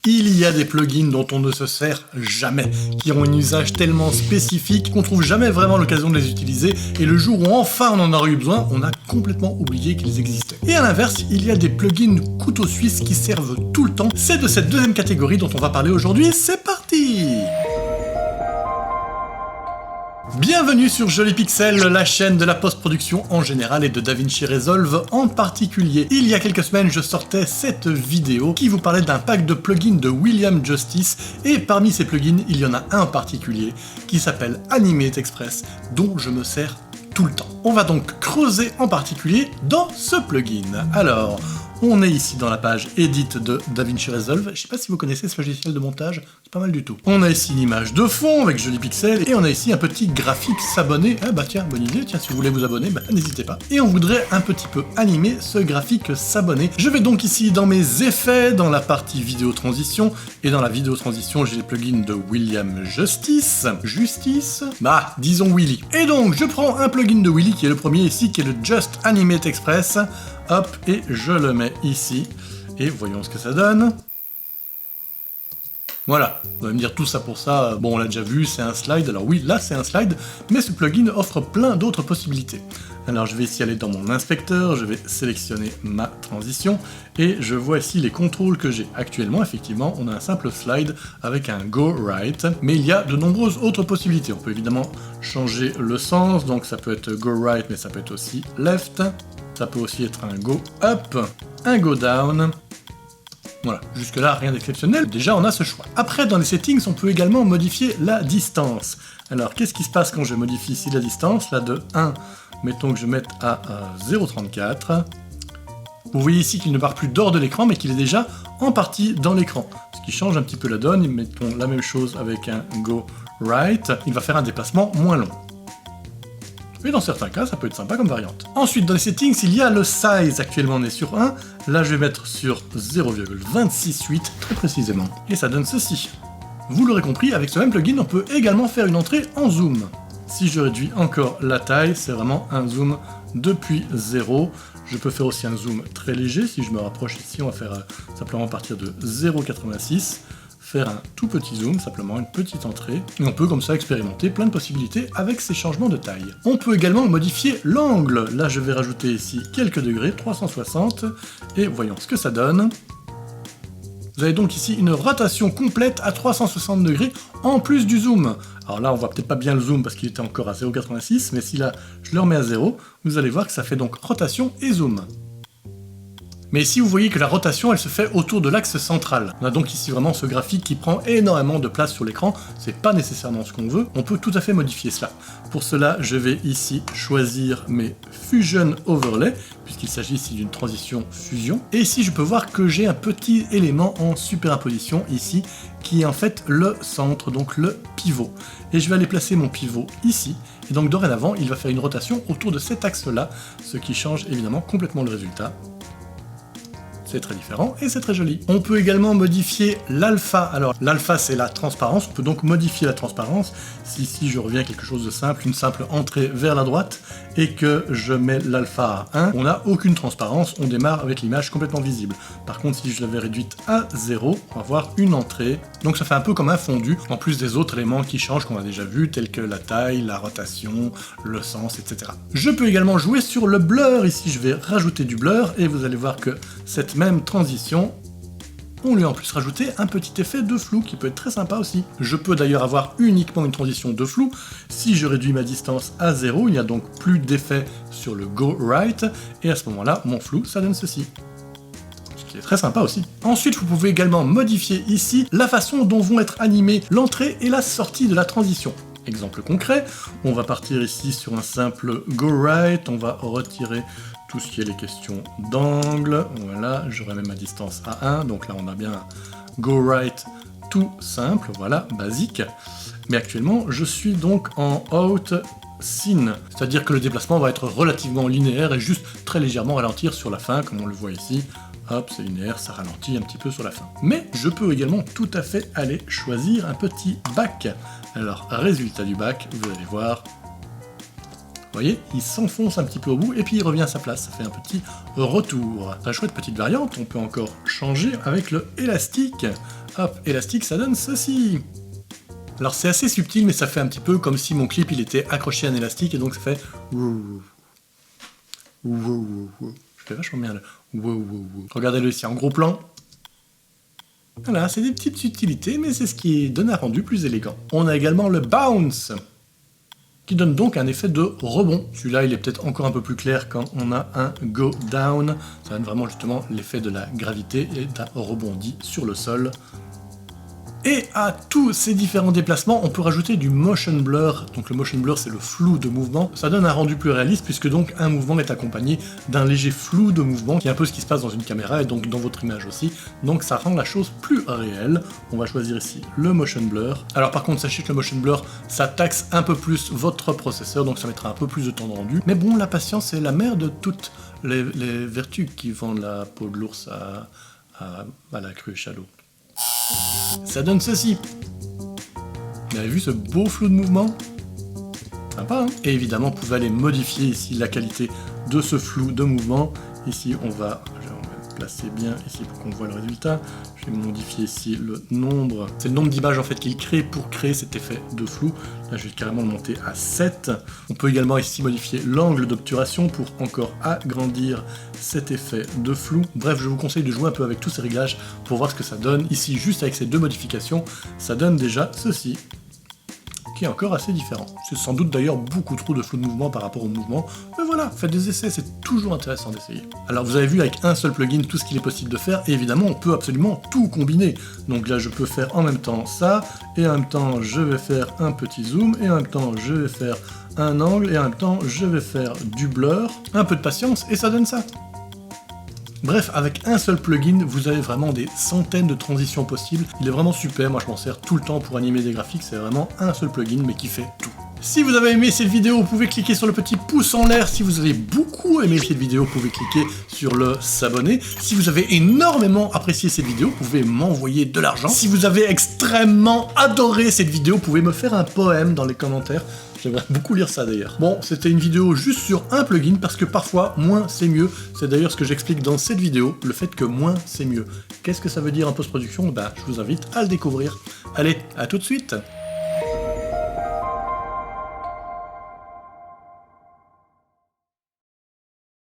Il y a des plugins dont on ne se sert jamais, qui ont un usage tellement spécifique qu'on trouve jamais vraiment l'occasion de les utiliser, et le jour où enfin on en aurait eu besoin, on a complètement oublié qu'ils existaient. Et à l'inverse, il y a des plugins couteaux suisses qui servent tout le temps. C'est de cette deuxième catégorie dont on va parler aujourd'hui, c'est parti! Bienvenue sur Joli Pixel, la chaîne de la post-production en général et de DaVinci Resolve en particulier. Il y a quelques semaines, je sortais cette vidéo qui vous parlait d'un pack de plugins de William Justice, et parmi ces plugins, il y en a un en particulier qui s'appelle Animate Express, dont je me sers tout le temps. On va donc creuser en particulier dans ce plugin. Alors, on est ici dans la page Edit de DaVinci Resolve. Je sais pas si vous connaissez ce logiciel de montage, c'est pas mal du tout. On a ici une image de fond avec Joli Pixel, et on a ici un petit graphique s'abonner. Ah bah tiens, bonne idée, tiens, si vous voulez vous abonner, bah n'hésitez pas. Et on voudrait un petit peu animer ce graphique s'abonner. Je vais donc ici dans mes effets, dans la partie vidéo transition, et dans la vidéo transition, j'ai les plugins de William Justice, bah, disons Willy. Et donc, je prends un plugin de Willy, qui est le premier ici, qui est le Just Animate Express. Hop, et je le mets ici, et voyons ce que ça donne. Voilà, vous allez me dire tout ça pour ça, bon on l'a déjà vu, c'est un slide, alors oui, là c'est un slide, mais ce plugin offre plein d'autres possibilités. Alors je vais ici aller dans mon inspecteur, je vais sélectionner ma transition, et je vois ici les contrôles que j'ai. Actuellement, effectivement, on a un simple slide avec un Go Right, mais il y a de nombreuses autres possibilités. On peut évidemment changer le sens, donc ça peut être Go Right, mais ça peut être aussi Left. Ça peut aussi être un Go Up, un Go Down. Voilà, jusque-là, rien d'exceptionnel. Déjà, on a ce choix. Après, dans les settings, on peut également modifier la distance. Alors, qu'est-ce qui se passe quand je modifie ici la distance? Là, de 1, mettons que je mette à 0,34. Vous voyez ici qu'il ne part plus d'hors de l'écran, mais qu'il est déjà en partie dans l'écran. Ce qui change un petit peu la donne. Mettons la même chose avec un Go Right. Il va faire un déplacement moins long. Mais dans certains cas, ça peut être sympa comme variante. Ensuite, dans les settings, il y a le size. Actuellement, on est sur 1. Là, je vais mettre sur 0,268, très précisément. Et ça donne ceci. Vous l'aurez compris, avec ce même plugin, on peut également faire une entrée en zoom. Si je réduis encore la taille, c'est vraiment un zoom depuis 0. Je peux faire aussi un zoom très léger. Si je me rapproche ici, on va faire simplement partir de 0,86. Faire un tout petit zoom, simplement une petite entrée, et on peut comme ça expérimenter plein de possibilités avec ces changements de taille. On peut également modifier l'angle. Là, je vais rajouter ici quelques degrés, 360, et voyons ce que ça donne. Vous avez donc ici une rotation complète à 360 degrés en plus du zoom. Alors là, on voit peut-être pas bien le zoom parce qu'il était encore à 0,86, mais si là, je le remets à 0, vous allez voir que ça fait donc rotation et zoom. Mais ici, vous voyez que la rotation, elle se fait autour de l'axe central. On a donc ici vraiment ce graphique qui prend énormément de place sur l'écran. C'est pas nécessairement ce qu'on veut. On peut tout à fait modifier cela. Pour cela, je vais ici choisir mes Fusion Overlay, puisqu'il s'agit ici d'une transition fusion. Et ici, je peux voir que j'ai un petit élément en superimposition ici, qui est en fait le centre, donc le pivot. Et je vais aller placer mon pivot ici. Et donc dorénavant, il va faire une rotation autour de cet axe-là, ce qui change évidemment complètement le résultat. C'est très différent et c'est très joli. On peut également modifier l'alpha. Alors l'alpha, c'est la transparence, on peut donc modifier la transparence. Si ici je reviens à quelque chose de simple, une simple entrée vers la droite, et que je mets l'alpha à 1, on n'a aucune transparence, on démarre avec l'image complètement visible. Par contre, si je l'avais réduite à 0, on va voir une entrée. Donc ça fait un peu comme un fondu, en plus des autres éléments qui changent qu'on a déjà vu, tels que la taille, la rotation, le sens, etc. Je peux également jouer sur le blur. Ici, je vais rajouter du blur, et vous allez voir que cette même transition, on lui a en plus rajouté un petit effet de flou qui peut être très sympa aussi. Je peux d'ailleurs avoir uniquement une transition de flou. Si je réduis ma distance à 0, il n'y a donc plus d'effet sur le Go Right, et à ce moment-là, mon flou, ça donne ceci. Ce qui est très sympa aussi. Ensuite, vous pouvez également modifier ici la façon dont vont être animées l'entrée et la sortie de la transition. Exemple concret, on va partir ici sur un simple Go Right, on va retirer tout ce qui est les questions d'angle, voilà, je remets ma distance à 1, donc là on a bien un Go Right tout simple, voilà, basique. Mais actuellement, je suis donc en Out Scene, c'est-à-dire que le déplacement va être relativement linéaire et juste très légèrement ralentir sur la fin, comme on le voit ici. Hop, c'est linéaire, ça ralentit un petit peu sur la fin. Mais je peux également tout à fait aller choisir un petit back. Alors, résultat du back, vous allez voir, voyez, il s'enfonce un petit peu au bout et puis il revient à sa place, ça fait un petit retour. Très chouette petite variante, on peut encore changer avec le élastique. Hop, élastique, ça donne ceci. Alors c'est assez subtil, mais ça fait un petit peu comme si mon clip il était accroché à un élastique et donc ça fait... Je fais vachement bien le... Regardez-le ici en gros plan. Voilà, c'est des petites subtilités, mais c'est ce qui donne un rendu plus élégant. On a également le bounce, qui donne donc un effet de rebond. Celui-là, il est peut-être encore un peu plus clair quand on a un go down. Ça donne vraiment justement l'effet de la gravité et d'un rebondi sur le sol. Et à tous ces différents déplacements, on peut rajouter du motion blur. Donc le motion blur, c'est le flou de mouvement. Ça donne un rendu plus réaliste, puisque donc un mouvement est accompagné d'un léger flou de mouvement, qui est un peu ce qui se passe dans une caméra, et donc dans votre image aussi. Donc ça rend la chose plus réelle. On va choisir ici le motion blur. Alors par contre, sachez que le motion blur, ça taxe un peu plus votre processeur, donc ça mettra un peu plus de temps de rendu. Mais bon, la patience est la mère de toutes les vertus qui vendent la peau de l'ours à la cruche à l'eau. Ça donne ceci. Vous avez vu ce beau flou de mouvement? Sympa, hein? Et évidemment, vous pouvez aller modifier ici la qualité de ce flou de mouvement. Ici, on va placer bien ici pour qu'on voit le résultat. Je vais modifier ici le nombre. C'est le nombre d'images en fait qu'il crée pour créer cet effet de flou. Là, je vais carrément le monter à 7. On peut également ici modifier l'angle d'obturation pour encore agrandir cet effet de flou. Bref, je vous conseille de jouer un peu avec tous ces réglages pour voir ce que ça donne. Ici, juste avec ces deux modifications, ça donne déjà ceci, qui est encore assez différent. C'est sans doute d'ailleurs beaucoup trop de flou de mouvement par rapport au mouvement, mais voilà, faites des essais, c'est toujours intéressant d'essayer. Alors vous avez vu avec un seul plugin tout ce qu'il est possible de faire, et évidemment on peut absolument tout combiner. Donc là je peux faire en même temps ça, et en même temps je vais faire un petit zoom, et en même temps je vais faire un angle, et en même temps je vais faire du blur, un peu de patience, et ça donne ça. Bref, avec un seul plugin, vous avez vraiment des centaines de transitions possibles. Il est vraiment super, moi je m'en sers tout le temps pour animer des graphiques, c'est vraiment un seul plugin mais qui fait tout. Si vous avez aimé cette vidéo, vous pouvez cliquer sur le petit pouce en l'air. Si vous avez beaucoup aimé cette vidéo, vous pouvez cliquer sur le s'abonner. Si vous avez énormément apprécié cette vidéo, vous pouvez m'envoyer de l'argent. Si vous avez extrêmement adoré cette vidéo, vous pouvez me faire un poème dans les commentaires. J'aimerais beaucoup lire ça d'ailleurs. Bon, c'était une vidéo juste sur un plugin parce que parfois, moins c'est mieux. C'est d'ailleurs ce que j'explique dans cette vidéo, le fait que moins c'est mieux. Qu'est-ce que ça veut dire en post-production? Bah, je vous invite à le découvrir. Allez, à tout de suite!